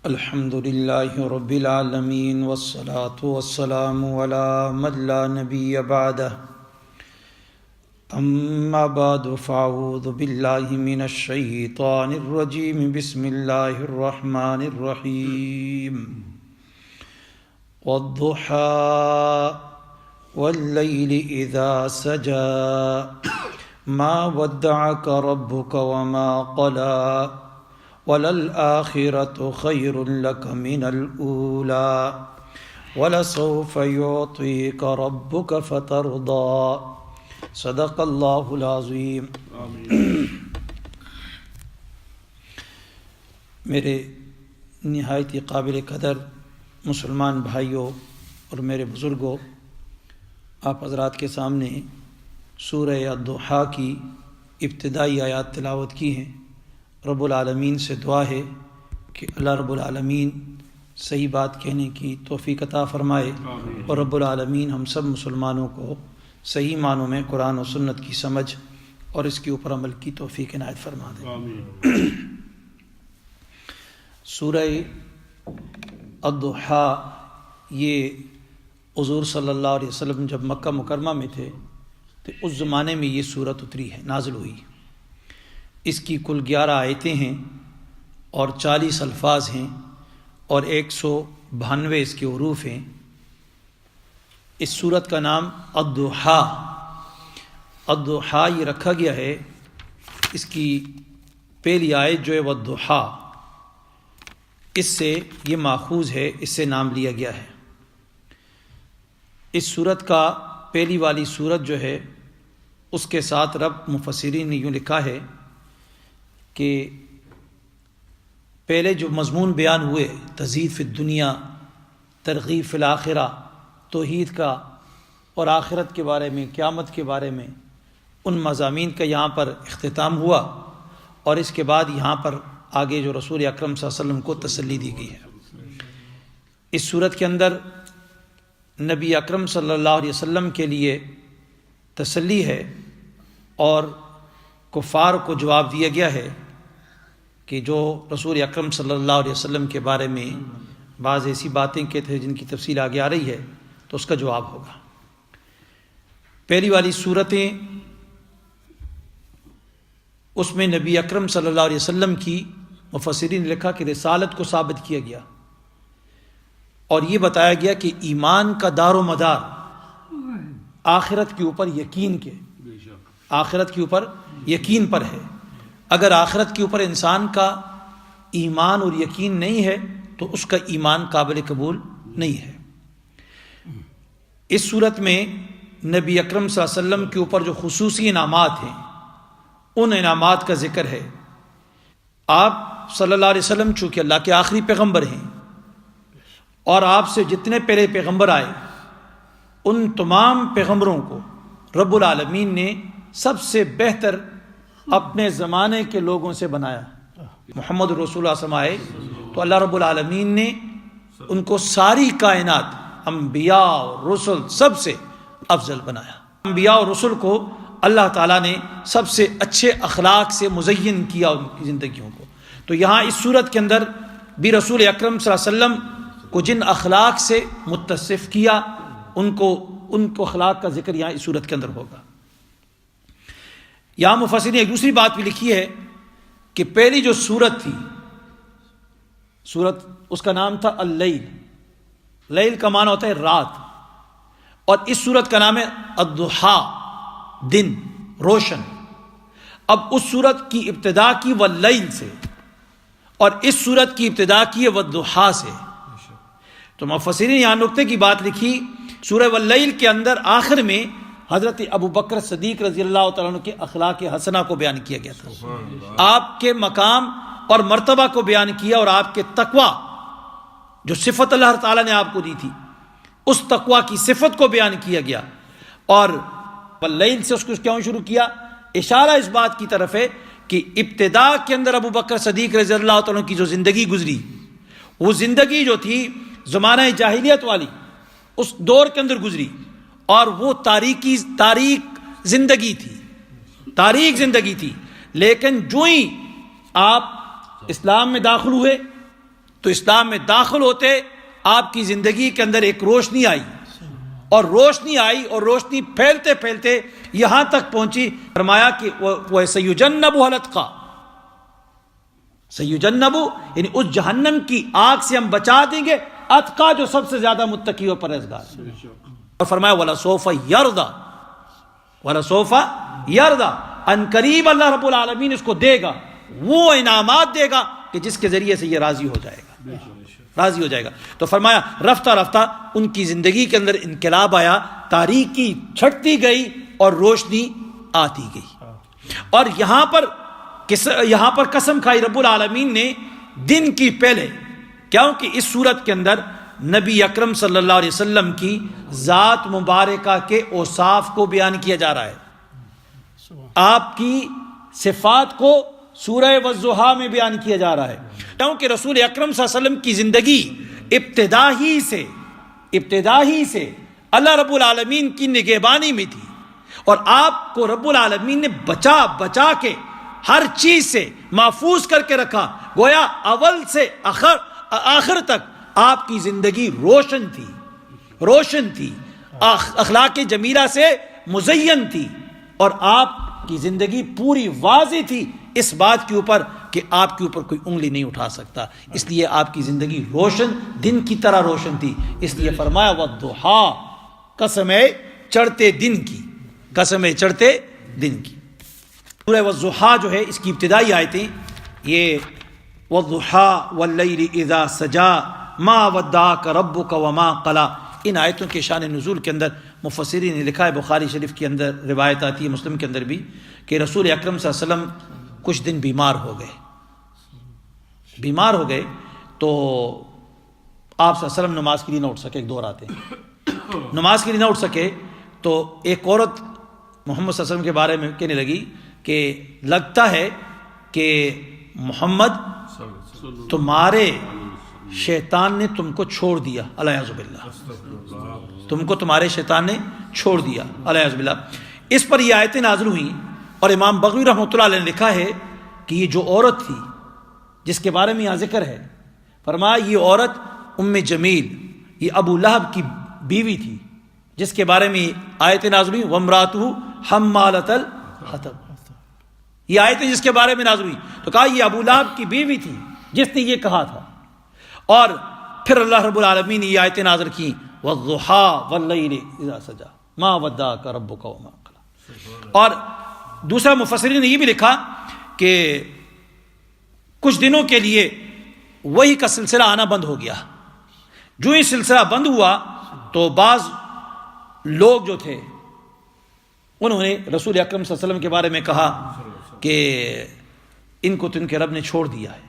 الحمد لله رب العالمين والصلاة والسلام على من لا نبي بعده أما بعد فأعوذ بالله من الشيطان الرجيم بسم الله الرحمن الرحيم والضحى والليل إذا سجى ما ودعك ربك وما قلى وللآخرة خير لك من الأولى ولسوف يعطيك ربك فترضى صدق اللہ العظیم. میرے نہایت قابل قدر مسلمان بھائیوں اور میرے بزرگوں، آپ حضرات کے سامنے سورہ الضحیٰ کی ابتدائی آیات تلاوت کی ہیں. رب العالمین سے دعا ہے کہ اللہ رب العالمین صحیح بات کہنے کی توفیق عطا فرمائے اور رب العالمین ہم سب مسلمانوں کو صحیح معنوں میں قرآن و سنت کی سمجھ اور اس کے اوپر عمل کی توفیق عنایت فرما دے. سورہ الضحیٰ یہ حضور صلی اللہ علیہ وسلم جب مکہ مکرمہ میں تھے تو اس زمانے میں یہ سورت اتری ہے، نازل ہوئی. اس کی کل 11 آیتیں ہیں اور 40 الفاظ ہیں اور 192 اس کے حروف ہیں. اس سورت کا نام الضحیٰ یہ رکھا گیا ہے. اس کی پہلی آیت جو ہے والضحیٰ، اس سے یہ ماخوذ ہے، اس سے نام لیا گیا ہے. اس سورت کا پہلی والی سورت جو ہے اس کے ساتھ ربط مفسرین نے یوں لکھا ہے کہ پہلے جو مضمون بیان ہوئے تزہید فی الدنیا، ترغیب فی الآخرہ، توحید کا اور آخرت کے بارے میں، قیامت کے بارے میں، ان مضامین کا یہاں پر اختتام ہوا اور اس کے بعد یہاں پر آگے جو رسول اکرم صلی اللہ علیہ وسلم کو تسلی دی گئی ہے. اس صورت کے اندر نبی اکرم صلی اللہ علیہ وسلم کے لیے تسلی ہے اور کفار کو جواب دیا گیا ہے کہ جو رسول اکرم صلی اللہ علیہ وسلم کے بارے میں بعض ایسی باتیں کہتے ہیں جن کی تفصیل آگے آ رہی ہے تو اس کا جواب ہوگا. پہلی والی صورتیں اس میں نبی اکرم صلی اللہ علیہ وسلم کی مفسرین نے لکھا کہ رسالت کو ثابت کیا گیا اور یہ بتایا گیا کہ ایمان کا دار و مدار آخرت کے اوپر یقین کے، آخرت کے اوپر یقین پر ہے. اگر آخرت کے اوپر انسان کا ایمان اور یقین نہیں ہے تو اس کا ایمان قابل قبول نہیں ہے. اس صورت میں نبی اکرم صلی اللہ علیہ وسلم کے اوپر جو خصوصی انعامات ہیں ان انعامات کا ذکر ہے. آپ صلی اللہ علیہ وسلم چونکہ اللہ کے آخری پیغمبر ہیں اور آپ سے جتنے پہلے پیغمبر آئے ان تمام پیغمبروں کو رب العالمین نے سب سے بہتر اپنے زمانے کے لوگوں سے بنایا. محمد رسول اللہ صلی اللہ علیہ وسلم آئے تو اللہ رب العالمین نے ان کو ساری کائنات، انبیاء اور رسل سب سے افضل بنایا. انبیاء اور رسل کو اللہ تعالیٰ نے سب سے اچھے اخلاق سے مزین کیا ان کی زندگیوں کو. تو یہاں اس صورت کے اندر بھی رسول اکرم صلی اللہ علیہ وسلم کو جن اخلاق سے متصف کیا ان کو اخلاق کا ذکر یہاں اس صورت کے اندر ہوگا. یہاں مفسرین نے ایک دوسری بات بھی لکھی ہے کہ پہلی جو سورت تھی، سورت اس کا نام تھا اللیل. لیل کا معنی ہوتا ہے رات، اور اس سورت کا نام ہے الضحیٰ، دن، روشن. اب اس سورت کی ابتدا کی واللیل سے اور اس سورت کی ابتدا کی ہے والضحیٰ سے. تو مفسرین نے یہاں نقطے کی بات لکھی، سورہ واللیل کے اندر آخر میں حضرت ابو بکر صدیق رضی اللہ تعالیٰ عنہ کے اخلاق حسنہ کو بیان کیا گیا تھا. آپ کے مقام اور مرتبہ کو بیان کیا اور آپ کے تقوی، جو صفت اللہ تعالیٰ نے آپ کو دی تھی، اس تقوی کی صفت کو بیان کیا گیا. اور واللیل سے اس کو کیوں شروع کیا؟ اشارہ اس بات کی طرف ہے کہ ابتدا کے اندر ابو بکر صدیق رضی اللہ تعالیٰ عنہ کی جو زندگی گزری، وہ زندگی جو تھی زمانہ جاہلیت والی اس دور کے اندر گزری، اور وہ تاریک زندگی تھی. لیکن جو ہی آپ اسلام میں داخل ہوئے تو اسلام میں داخل ہوتے آپ کی زندگی کے اندر ایک روشنی آئی، اور روشنی آئی اور روشنی پھیلتے پھیلتے یہاں تک پہنچی، فرمایا کہ وہ سیجنبہ الاتقی، سیجنبہ یعنی اس جہنم کی آگ سے ہم بچا دیں گے اتقی جو سب سے زیادہ متقی اور پرہیزگار ہے، اور فرمایا وَلَسَوْفَ يَرْضَى، وَلَسَوْفَ يَرْضَى، ان قریب اللہ رب العالمین اس کو دے گا، وہ انعامات دے گا کہ جس کے ذریعے سے یہ راضی ہو جائے گا، راضی ہو جائے گا۔ تو فرمایا رفتہ رفتہ ان کی زندگی کے اندر انقلاب آیا، تاریکی چھٹتی گئی اور روشنی آتی گئی۔ اور یہاں پر قسم کھائی رب العالمین نے دن کی پہلے، کیونکہ اس صورت کے اندر نبی اکرم صلی اللہ علیہ وسلم کی ذات مبارکہ کے اوصاف کو بیان کیا جا رہا ہے، آپ کی صفات کو سورہ والضحیٰ میں بیان کیا جا رہا ہے، کیونکہ رسول اکرم صلی اللہ علیہ وسلم کی زندگی ابتدا ہی سے اللہ رب العالمین کی نگہبانی میں تھی، اور آپ کو رب العالمین نے بچا کے ہر چیز سے محفوظ کر کے رکھا، گویا اول سے آخر تک آپ کی زندگی روشن تھی، اخلاق جمیلہ سے مزین تھی، اور آپ کی زندگی پوری واضح تھی اس بات کے اوپر کہ آپ کے اوپر کوئی انگلی نہیں اٹھا سکتا، اس لیے آپ کی زندگی روشن، دن کی طرح روشن تھی۔ اس لیے فرمایا والضحیٰ، قسم ہے چڑھتے دن کی۔ سورہ والضحیٰ جو ہے اس کی ابتدائی آیتیں یہ والضحیٰ واللیل اذا سجا ما ودعک ربک وما قلی، ان آیتوں کے شان نزول کے اندر مفسرین نے لکھا ہے، بخاری شریف کے اندر روایت آتی ہے، مسلم کے اندر بھی، کہ رسول اکرم صلی اللہ علیہ وسلم کچھ دن بیمار ہو گئے تو آپ صلی اللہ علیہ وسلم نماز کے لیے نہ اٹھ سکے، ایک دور آتے ہیں نماز کے لیے نہ اٹھ سکے، تو ایک عورت محمد صلی اللہ علیہ وسلم کے بارے میں کہنے لگی کہ لگتا ہے کہ محمد تمہارے شیطان نے تم کو چھوڑ دیا، الیاذ باللہ، تم کو تمہارے شیطان نے چھوڑ دیا، الیاذ باللہ۔ اس پر یہ آیتیں نازل ہوئیں، اور امام بغوی رحمۃ اللہ علیہ نے لکھا ہے کہ یہ جو عورت تھی جس کے بارے میں یہاں ذکر ہے، فرمایا یہ عورت ام جمیل، یہ ابو لہب کی بیوی تھی، جس کے بارے میں آیتیں نازل ہوئی وَامْرَأَتُهُ حَمَّالَةَ الْحَطَبِ، یہ آیتیں جس کے بارے میں نازل ہوئی، تو کہا یہ ابو لہب کی بیوی تھی جس نے یہ کہا تھا، اور پھر اللہ رب العالمین نے یہ آیتیں نازل کی وَالضُّحَىٰ وَاللَّيْلِ اِذَا سَجَىٰ مَا وَدَّعَكَ رَبُّكَ وَمَا قَلَىٰ۔ اور دوسرا مفسرین نے یہ بھی لکھا کہ کچھ دنوں کے لیے وحی کا سلسلہ آنا بند ہو گیا، جو یہ سلسلہ بند ہوا تو بعض لوگ جو تھے انہوں نے رسول اکرم صلی اللہ علیہ وسلم کے بارے میں کہا کہ ان کو تو ان کے رب نے چھوڑ دیا ہے،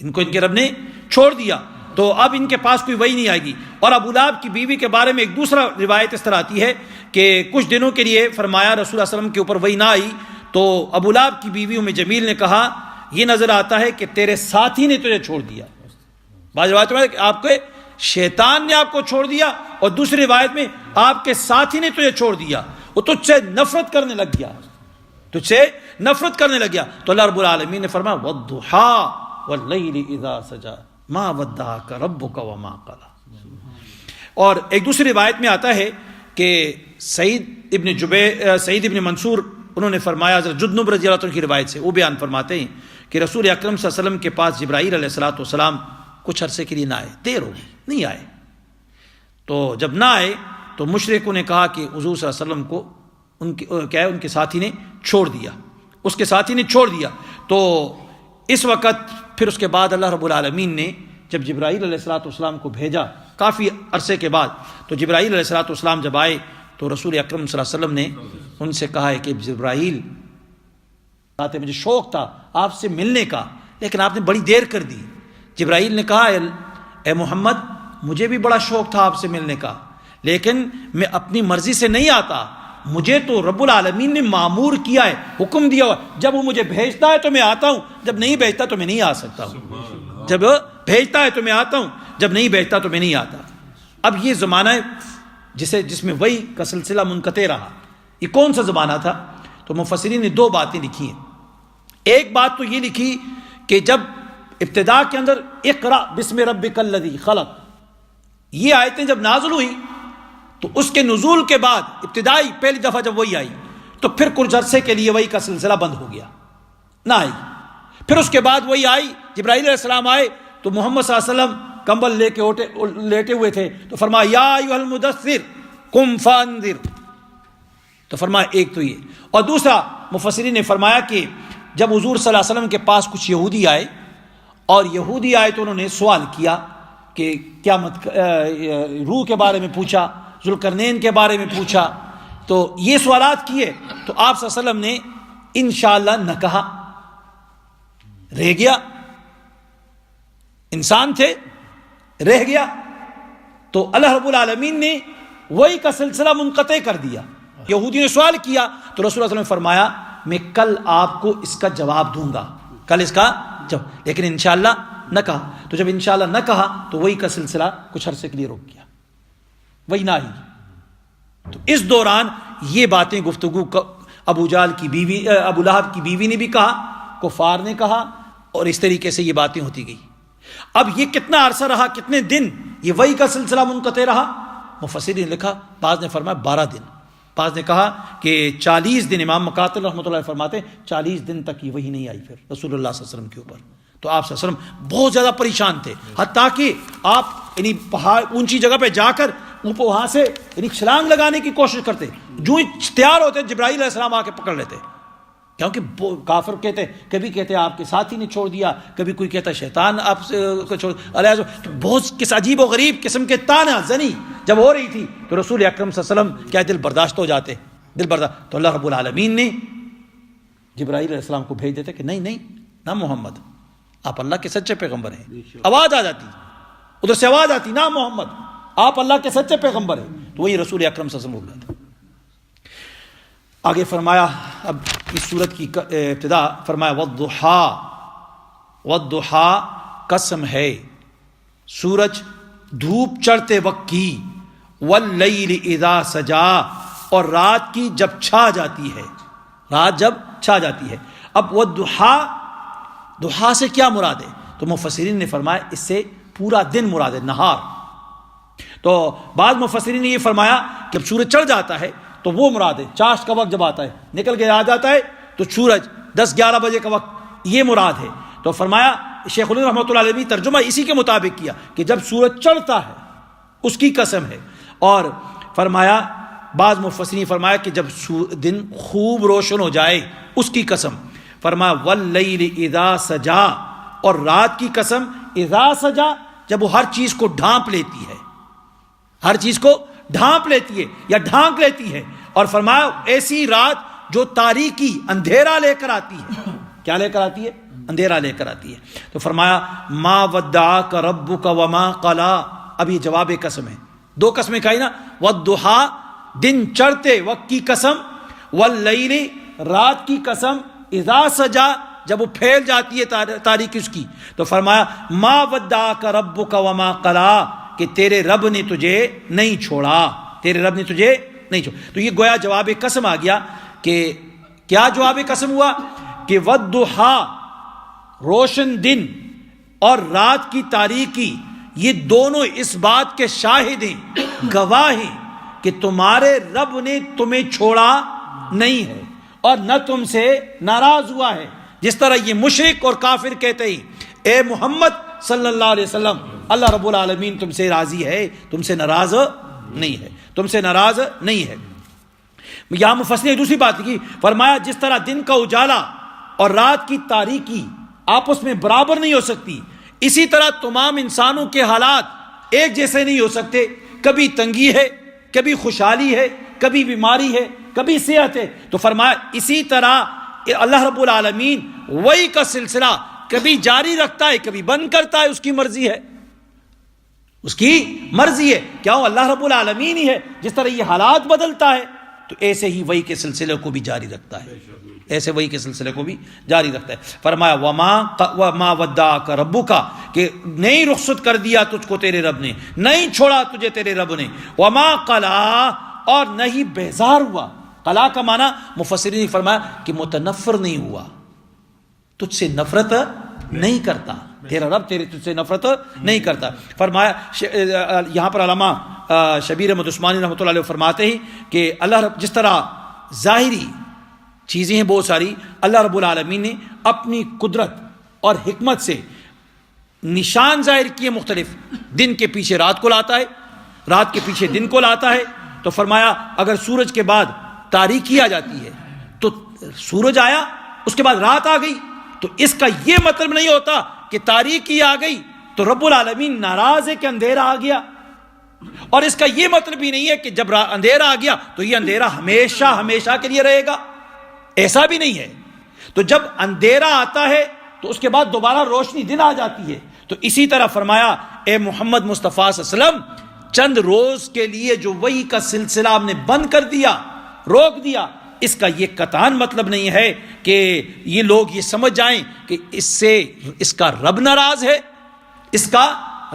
ان کو ان کے رب نے چھوڑ دیا، تو اب ان کے پاس کوئی وحی نہیں آئے گی۔ اور ابو لہب کی بیوی کے بارے میں ایک دوسرا روایت اس طرح آتی ہے کہ کچھ دنوں کے لیے فرمایا رسول اللہ علیہ وسلم کے اوپر وحی نہ آئی، تو ابو لہب کی بیوی ام جمیل نے کہا یہ نظر آتا ہے کہ تیرے ساتھی نے تجھے چھوڑ دیا، بعض روایت میں کہ آپ کے شیطان نے آپ کو چھوڑ دیا، اور دوسری روایت میں آپ کے ساتھی نے تجھے چھوڑ دیا، وہ تجھ سے نفرت کرنے لگ گیا، تو اللہ رب العالمین نے فرمایا وَالضُّحَىٰ وَاللَّيْلِ اِذَا سَجَىٰ مَا وَدَّعَكَ رَبُّكَ وَمَا قَلَىٰ۔ اور ایک دوسری روایت میں آتا ہے کہ سعید ابن منصور انہوں نے فرمایا، حضرت جدنب رضی اللہ عنہ کی روایت سے وہ بیان فرماتے ہیں کہ رسول اکرم صلی اللہ علیہ وسلم کے پاس جبرائیل علیہ الصلوۃ والسلام کچھ عرصے کے لیے نہ آئے، دیر ہو گئی نہیں آئے، تو جب نہ آئے تو مشرکوں نے کہا کہ حضور صلی اللہ علیہ وسلم کو ان کے ساتھی نے چھوڑ دیا، اس کے ساتھی نے چھوڑ دیا۔ تو اس وقت پھر اس کے بعد اللہ رب العالمین نے جب جبرائیل علیہ الصلوۃ والسلام کو بھیجا کافی عرصے کے بعد، تو جبرائیل علیہ الصلوۃ والسلام جب آئے تو رسول اکرم صلی اللہ علیہ وسلم نے ان سے کہا ہے کہ جبرائیل، مجھے شوق تھا آپ سے ملنے کا لیکن آپ نے بڑی دیر کر دی۔ جبرائیل نے کہا اے محمد مجھے بھی بڑا شوق تھا آپ سے ملنے کا، لیکن میں اپنی مرضی سے نہیں آتا، مجھے تو رب العالمین نے معمور کیا ہے، حکم دیا ہوا، جب وہ مجھے بھیجتا ہے تو میں آتا ہوں، جب نہیں بھیجتا تو میں نہیں آ سکتا ہوں، جب بھیجتا ہے تو میں آتا ہوں، جب نہیں بھیجتا تو میں نہیں آتا۔ اب یہ زمانہ ہے جس میں وحی کا سلسلہ منقطع رہا، یہ کون سا زمانہ تھا؟ تو مفسرین نے دو باتیں لکھی ہیں۔ ایک بات تو یہ لکھی کہ جب ابتدا کے اندر اقرا بسم ربک الذی خلق یہ آیتیں جب نازل ہوئی تو اس کے نزول کے بعد ابتدائی پہلی دفعہ جب وہی آئی تو پھر کچھ عرصے کے لیے وہی کا سلسلہ بند ہو گیا، نہ آئی. پھر اس کے بعد وہی آئی، جبرائیل علیہ السلام آئے تو محمد صلی اللہ علیہ وسلم کمبل لے کے لیٹے ہوئے تھے تو فرمایا یا ایھا المدثر قم فانذر. تو فرمایا ایک تو یہ، اور دوسرا مفسرین نے فرمایا کہ جب حضور صلی اللہ علیہ وسلم کے پاس کچھ یہودی آئے اور یہودی آئے تو انہوں نے سوال کیا کہ قیامت روح کے بارے میں پوچھا، ذوالقرنین کے بارے میں پوچھا، تو یہ سوالات کیے تو آپ صلی اللہ علیہ وسلم نے انشاءاللہ نہ کہا، رہ گیا، انسان تھے رہ گیا. تو اللہ رب العالمین نے وہی کا سلسلہ منقطع کر دیا. یہودی نے سوال کیا تو رسول اللہ صلی اللہ علیہ وسلم نے فرمایا میں کل آپ کو اس کا جواب دوں گا، کل اس کا جواب، لیکن انشاءاللہ نہ کہا. تو جب انشاءاللہ نہ کہا تو وہی کا سلسلہ کچھ عرصے کے لیے رک گیا، وہی نہ آئی. تو اس دوران یہ باتیں گفتگو ابو جہل کی بیوی، ابو لہب کی بیوی نے بھی کہا، کفار نے کہا، اور اس طریقے سے یہ باتیں ہوتی گئی. اب یہ کتنا عرصہ رہا، کتنے دن یہ وہی کا سلسلہ منقطع رہا؟ مفسرین نے لکھا، بعض نے فرمایا 12 دن، بعض نے کہا کہ 40 دن. امام مقاتل رحمۃ اللہ فرماتے ہیں 40 دن تک یہ وہی نہیں آئی پھر رسول اللہ صلی اللہ علیہ وسلم کے اوپر. تو آپ صلی اللہ علیہ وسلم بہت زیادہ پریشان تھے، حتیٰ کہ آپ یعنی پہاڑ اونچی جگہ پہ جا کر اوپر وہاں سے یعنی چھلانگ لگانے کی کوشش کرتے، جو ہی تیار ہوتے جبرائیل علیہ السلام آ کے پکڑ لیتے، کیونکہ کافر کہتے، کبھی کہتے آپ کے ساتھی نے چھوڑ دیا، کبھی کوئی کہتا شیطان آپ کو چھوڑ، بہت کس عجیب و غریب قسم کے تانا زنی جب ہو رہی تھی تو رسول اکرم صلی اللہ علیہ وسلم کیا دل برداشت ہو جاتے، دل برداشت. تو اللہ رب العالمین نے جبرائیل علیہ السلام کو بھیج دیتے کہ نہیں نہیں نہ محمد، آپ اللہ کے سچے پیغمبر ہیں. آواز آ جاتی، ادھر سے آواز آتی، نہ محمد آپ اللہ کے سچے پیغمبر ہیں. تو وہی رسول اکرم صلی اللہ علیہ وسلم ہو جاتے. آگے فرمایا، اب اس سورت کی ابتدا فرمایا والضحیٰ، والضحیٰ قسم ہے سورج دھوپ چڑھتے وقت کی، واللیل اذا سجا اور رات کی جب چھا جاتی ہے، رات جب چھا جاتی ہے. اب والضحیٰ، ضحیٰ سے کیا مراد ہے؟ تو مفسرین نے فرمایا اس سے پورا دن مراد ہے، نہار. تو بعض مفسرین نے یہ فرمایا کہ جب سورج چڑھ جاتا ہے تو وہ مراد ہے، چاشت کا وقت جب آتا ہے نکل کے آ جاتا ہے تو سورج 10-11 بجے کا وقت، یہ مراد ہے. تو فرمایا شیخ الہند رحمۃ اللہ علیہ ترجمہ اسی کے مطابق کیا کہ جب سورج چڑھتا ہے اس کی قسم ہے. اور فرمایا بعض مفسرین فرمایا کہ جب دن خوب روشن ہو جائے اس کی قسم. فرمایا واللیل اذا سجا اور رات کی قسم اذا سجا جب وہ ہر چیز کو ڈھانپ لیتی ہے، ہر چیز کو ڈھانپ لیتی ہے یا ڈھانک لیتی ہے. اور فرمایا ایسی رات جو تاریکی اندھیرا لے کر آتی ہے. کیا لے کر آتی ہے؟ اندھیرا لے کر آتی ہے. تو فرمایا ما ودعک ربک وما قلا. اب یہ جواب قسم ہے، دو قسمیں کھائی نا، والضحیٰ دن چڑھتے وقت کی قسم، واللیل رات کی قسم، اذا سجا جب وہ پھیل جاتی ہے تاریکی اس کی. تو فرمایا ما ودعک ربک وما قلا کہ تیرے رب نے تجھے نہیں چھوڑا، تیرے رب نے تجھے نہیں چھوڑا. تو یہ گویا جواب قسم آ گیا کہ کیا جواب قسم ہوا کہ والضحیٰ روشن دن اور رات کی تاریکی یہ دونوں اس بات کے شاہد ہیں، گواہ ہیں کہ تمہارے رب نے تمہیں چھوڑا نہیں ہے اور نہ تم سے ناراض ہوا ہے. جس طرح یہ مشرک اور کافر کہتے ہیں اے محمد صلی اللہ علیہ وسلم اللہ رب العالمین تم سے راضی ہے، تم سے ناراض نہیں ہے، تم سے ناراض نہیں ہے. یہاں مفسرین نے دوسری بات کی، فرمایا جس طرح دن کا اجالا اور رات کی تاریکی آپس میں برابر نہیں ہو سکتی، اسی طرح تمام انسانوں کے حالات ایک جیسے نہیں ہو سکتے. کبھی تنگی ہے، کبھی خوشحالی ہے، کبھی بیماری ہے، کبھی صحت ہے. تو فرمایا اسی طرح اللہ رب العالمین وہی کا سلسلہ کبھی جاری رکھتا ہے، کبھی بند کرتا ہے، اس کی مرضی ہے، اس کی مرضی ہے. کیا وہ اللہ رب العالمین ہی ہے جس طرح یہ حالات بدلتا ہے تو ایسے ہی وہی کے سلسلے کو بھی جاری رکھتا ہے، ایسے وہی کے سلسلے کو بھی جاری رکھتا ہے. فرمایا وما ودعک ربک کہ نہیں رخصت کر دیا تجھ کو تیرے رب نے، نہیں چھوڑا تجھے تیرے رب نے، وما قلا اور نہیں بیزار ہوا. قلا کا معنی مفسرین نے فرمایا کہ متنفر نہیں ہوا، تجھ سے نفرت نہیں کرتا، تیرا رب تجھ سے نفرت نہیں کرتا. فرمایا یہاں پر علامہ شبیر احمد عثمانی رحمۃ اللہ علیہ فرماتے ہیں کہ اللہ رب جس طرح ظاہری چیزیں ہیں بہت ساری اللہ رب العالمین نے اپنی قدرت اور حکمت سے نشان ظاہر کیے مختلف. دن کے پیچھے رات کو لاتا ہے، رات کے پیچھے دن کو لاتا ہے. تو فرمایا اگر سورج کے بعد تاریکی آ جاتی ہے تو سورج آیا اس کے بعد رات آ گئی، تو اس کا یہ مطلب نہیں ہوتا کہ تاریکی آ گئی تو رب العالمین ناراض ہے کہ اندھیرا آ گیا، اور اس کا یہ مطلب بھی نہیں ہے کہ جب اندھیرا آ گیا تو یہ اندھیرا ہمیشہ ہمیشہ کے لیے رہے گا، ایسا بھی نہیں ہے. تو جب اندھیرا آتا ہے تو اس کے بعد دوبارہ روشنی دن آ جاتی ہے. تو اسی طرح فرمایا اے محمد مصطفیٰ صلی اللہ علیہ وسلم چند روز کے لیے جو وحی کا سلسلہ ہم نے بند کر دیا، روک دیا، اس کا یہ قطعاً مطلب نہیں ہے کہ یہ لوگ یہ سمجھ جائیں کہ اس سے اس کا رب ناراض ہے، اس کا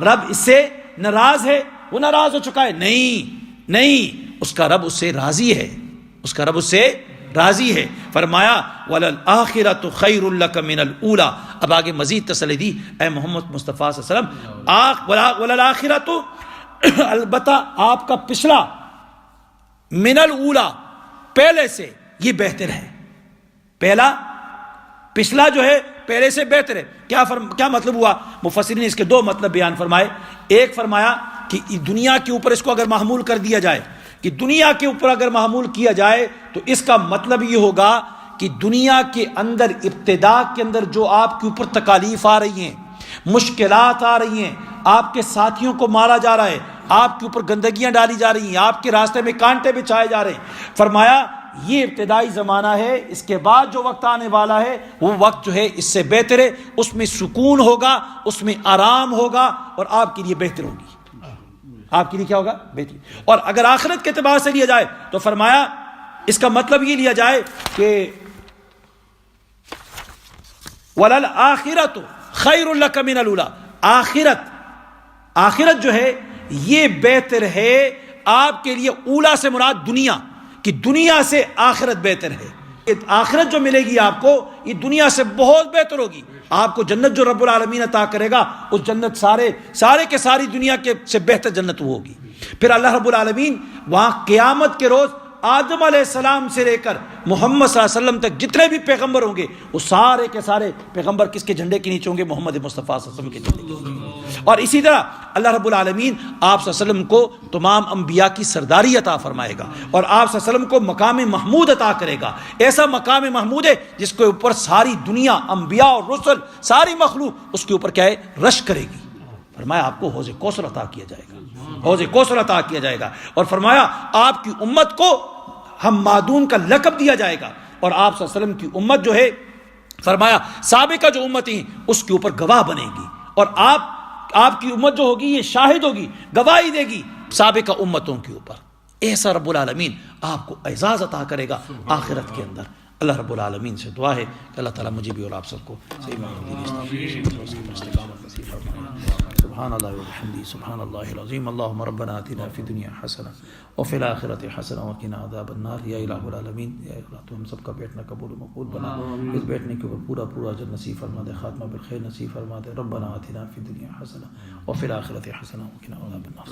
رب اس سے ناراض ہے، وہ ناراض ہو چکا ہے. نہیں، اس کا رب اس سے راضی ہے، اس کا رب اس سے راضی ہے. فرمایا وَلَلْآخِرَةُ خَيْرٌ لَكَ مِنَ الْأُولَى. اب آگے مزید تسلی دی اے محمد مصطفیٰ صلی اللہ علیہ وسلم وَلَلْآخِرَةُ البتہ آپ کا پچھلا من الاولا پہلے سے یہ بہتر ہے. پچھلا جو ہے پہلے سے بہتر ہے. کیا مطلب ہوا؟ مفسرین نے اس کے دو مطلب بیان فرمائے. ایک فرمایا کہ دنیا کے اوپر اس کو اگر محمول کر دیا جائے، کہ دنیا کے اوپر اگر معمول کیا جائے تو اس کا مطلب یہ ہوگا کہ دنیا کے اندر ابتدا کے اندر جو آپ کے اوپر تکالیف آ رہی ہیں، مشکلات آ رہی ہیں، آپ کے ساتھیوں کو مارا جا رہا ہے، آپ کے اوپر گندگیاں ڈالی جا رہی ہیں، آپ کے راستے میں کانٹے بچھائے جا رہے ہیں، فرمایا یہ ابتدائی زمانہ ہے. اس کے بعد جو وقت آنے والا ہے وہ وقت جو ہے اس سے بہتر ہے، اس میں سکون ہوگا، اس میں آرام ہوگا، اور آپ کے لیے بہتر ہوگی. آپ کے لیے کیا ہوگا؟ بہتری. اور اگر آخرت کے اعتبار سے لیا جائے تو فرمایا اس کا مطلب یہ لیا جائے کہ وَلَلْآخِرَةُ خَيْرٌ لَكَ مِنَ الْأُولَى. آخرت جو ہے یہ بہتر ہے آپ کے لیے. اولا سے مراد دنیا، کہ دنیا سے آخرت بہتر ہے. آخرت جو ملے گی آپ کو یہ دنیا سے بہت بہتر ہوگی. آپ کو جنت جو رب العالمین عطا کرے گا اس جنت سارے کے ساری دنیا کے سے بہتر جنت وہ ہوگی. پھر اللہ رب العالمین وہاں قیامت کے روز آدم علیہ السلام سے لے کر محمد صلی اللہ علیہ وسلم تک جتنے بھی پیغمبر ہوں گے وہ سارے کے سارے پیغمبر کس کے جھنڈے کے نیچے ہوں گے؟ محمد مصطفیٰ صلی اللہ علیہ وسلم کے جھنڈے کے نیچے. اور اسی طرح اللہ رب العالمین آپ صلی اللہ علیہ وسلم کو تمام انبیاء کی سرداری عطا فرمائے گا، اور آپ صلی اللہ علیہ وسلم کو مقام محمود عطا کرے گا. ایسا مقام محمود ہے جس کے اوپر ساری دنیا، انبیاء اور رسل، ساری مخلوق اس کے اوپر کیا ہے؟ رش کرے گی. فرمایا آپ کو حوض کوثر عطا کیا جائے گا، حوض کوثر عطا کیا جائے گا. اور فرمایا آپ کی امت کو ہم معدون کا لقب دیا جائے گا، اور آپ صلی اللہ علیہ وسلم کی امت جو ہے فرمایا سابقہ جو امت ہیں اس کے اوپر گواہ بنے گی، اور آپ کی امت جو ہوگی یہ شاہد ہوگی، گواہی دے گی سابقہ امتوں کے اوپر. ایسا رب العالمین آپ کو اعزاز عطا کرے گا آخرت کے اندر. اللہ رب العالمین سے دعا ہے کہ اللہ تعالیٰ مجھے بھی اور آپ سب کو سبحان اللہ وبحمدہ سبحان اللہ العظیم. اللہم ربنا آتنا فی الدنیا حسنہ وفی الآخرۃ حسنہ وقنا عذاب النار. یا الہ العالمین، یا اللہ تو ہم سب کا بیٹھنا قبول و مقبول بنا، اس بیٹھنے کے اوپر پورا اجر نصیب فرما دے، خاتمہ بالخیر نصیب فرما دے. ربنا آتنا فی الدنیا حسنہ وفی الآخرۃ حسنہ وقنا عذاب النار.